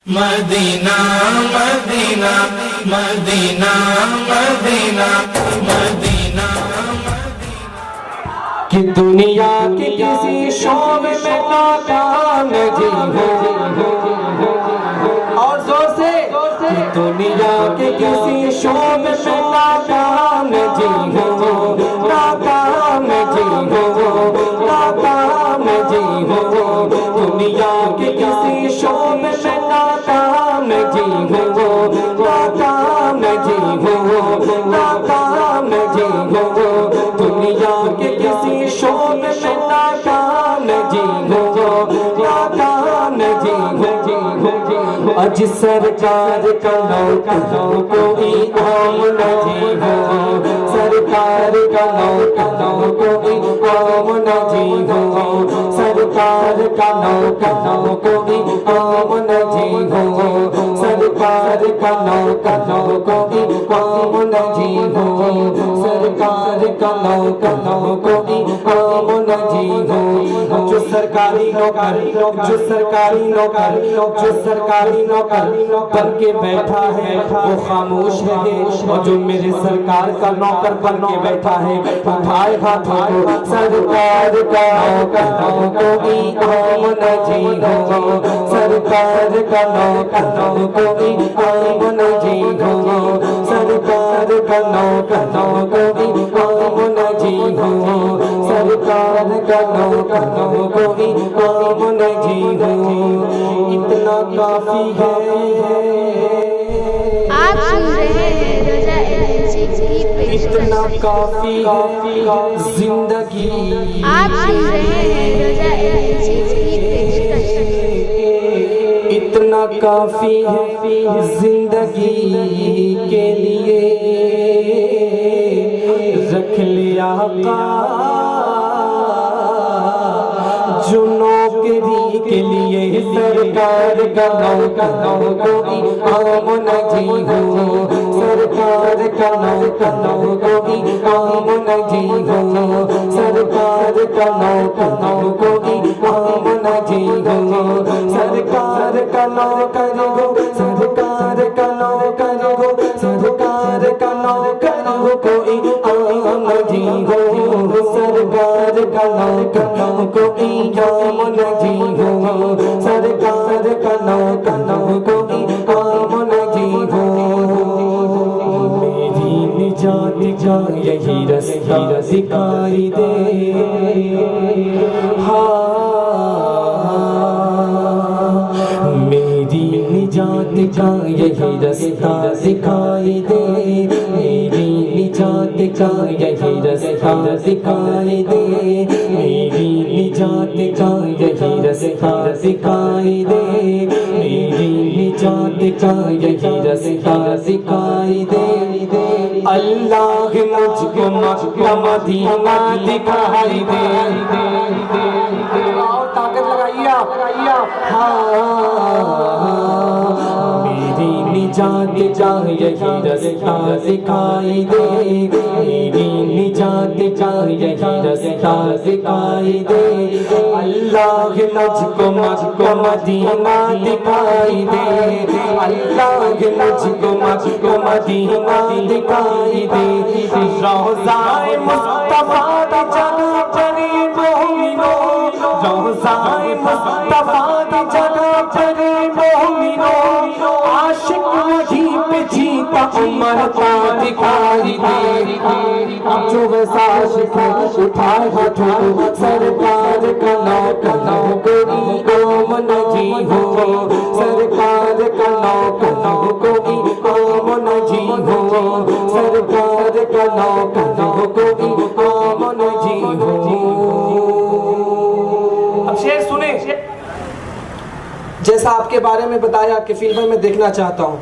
مدینہ مدینہ مدینہ مدینہ مدینہ کہ دنیا کے کسی شعبے میں ناکام جی ہو اور زور سے کہ دنیا کے کسی شعبے میں ناکام جی ہو ناکام جی ہو ناکام جی ہو دنیا کے کسی شعبے میں ناکام جی ہو ناکام جی ہو ناکام جی ہو دنیا کے کسی شعبے میں ناکام جی ہو ناکام جی ہو اج سرکار کا نو کوئی عام نہ جی ہو سرکار کا نو کوئی عام نہ جی ہو سرکار کا نو کوئی عام نہ جی ہو سرکار کا نو کوئی عام نہ جی ہو سرکار کا نو کوئی عام نہ جی ہو جو سرکاری نوکر بن کے بیٹھا ہے وہ خاموش ہے اور جو میرے سرکار کا نوکر بن کے بیٹھا ہے اٹھائے ہاتھوں کو سرکار کا نوکر کوئی عام نہ جی ہو سرکار کا نوکر کوئی عام نہ جی ہو سرکار کا نوکر کوئی عام نہ جی ہو سرکار کا نوکر کوئی عام نہ جی ہو اتنا کافی ہے آپ سن رہے ہیں رضا ایجنسی کی پیشکش اتنا کافی ہے زندگی آپ سن رہے ہیں رضا ایجنسی کی پیشکش اتنا کافی ہے زندگی کے لیے رکھ لیا آقا جو نوکری کے لیے سرکار کا نو کوئی عام نہ جی ہو سرکار کا نو کوئی عام نہ جی ہو سرکار کا نو کوئی عام نہ جی ہو سرکار کا نوکر ہو سرکار کا نوکر ہو سرکار کا نوکر ہو کوئی عام جی ہو سرکار کا نوکر کوئی عام نہ جی ہو سرکار کا نوکر کوئی عام نہ جی ہو میری نجات کا یہی رستہ دکھائی دے میری نجات کا یہی رستہ دکھائی دے میری نجات کا یہی رستہ دکھائی دے میری نجات کا یہی رستہ دکھائی دے میری نجات کا یہی رستہ دکھائی دے اللہ مجھ کو مکہ مدینہ دکھائی دے اور طاقت لگائیے آپ میری نجات کا یہی رستہ دکھائی دے میری نجات کا یہی رستہ دکھائی دے اللہ مجھ کو مکہ مدینہ دکھائی دے اللہ مجھ کو مدینہ دکھائی دے روضہ مصطفیٰ کی جگہ پر مومنوں روضہ مصطفیٰ کی جگہ پر مومنوں عاشق وہیں پہ جیتا عمر کا دکھائی دے جو ویسا عاشق ہے اٹھائے ہاتھوں سرکار کا نوکر کوئی عام نہ جی ہو سرکار کا نوکر کوئی عام نہ جی ہو سرکار کا نوکر کوئی عام نہ جی ہو اب شعر سنیں جیسا آپ کے بارے میں بتایا کہ فلموں میں دیکھنا چاہتا ہوں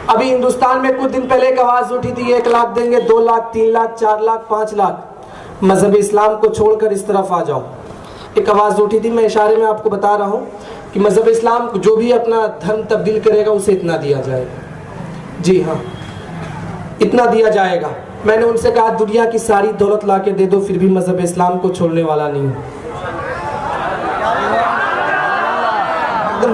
ابھی ہندوستان میں کچھ دن پہلے ایک آواز اٹھی تھی 1 لاکھ دیں گے 2 لاکھ 3 لاکھ 4 لاکھ 5 لاکھ مذہب اسلام کو چھوڑ کر اس طرف آ جاؤ ایک آواز اٹھی تھی میں اشارے میں آپ کو بتا رہا ہوں کہ مذہب اسلام کو جو بھی اپنا دھرم تبدیل کرے گا اسے اتنا دیا جائے گا جی ہاں اتنا دیا جائے گا میں نے ان سے کہا دنیا کی ساری دولت لا کے دے دو پھر بھی مذہب اسلام کو چھوڑنے والا نہیں ہوں